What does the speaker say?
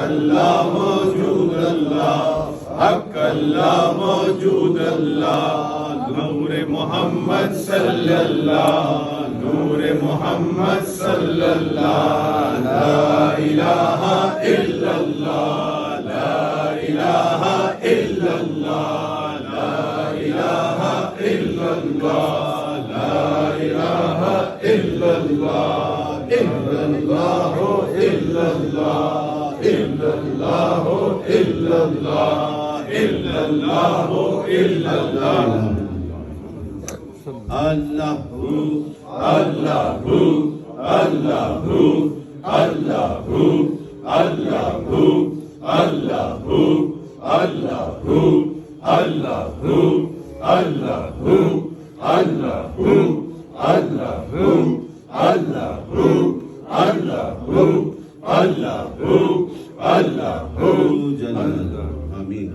अल्लाह मौजूद अल्लाह, हक अल्लाह मौजूद अल्लाह, नूर मोहम्मद सल्लल्लाह, नूर मोहम्मद सल्लल्लाह, ला इलाहा इल्लल्लाह, ला इलाहा इल्लल्लाह, ला इलाहा इल्लल्लाह, ला इलाहा इल्लल्लाह, इल्लल्लाह इल्लल्लाह, इल्लल्लाह इल्लल्लाह, इल्लल्लाह इल्लल्लाह। अल्लाहु अल्लाहु अल्लाहु अल्लाहु अल्लाहु अल्लाहु अल्लाहु अल्लाहु अल्लाहु अल्लाहु अल्लाहु अल्लाहु अल्लाहु अल्लाहु अल्लाहु जल्ल। आमीन।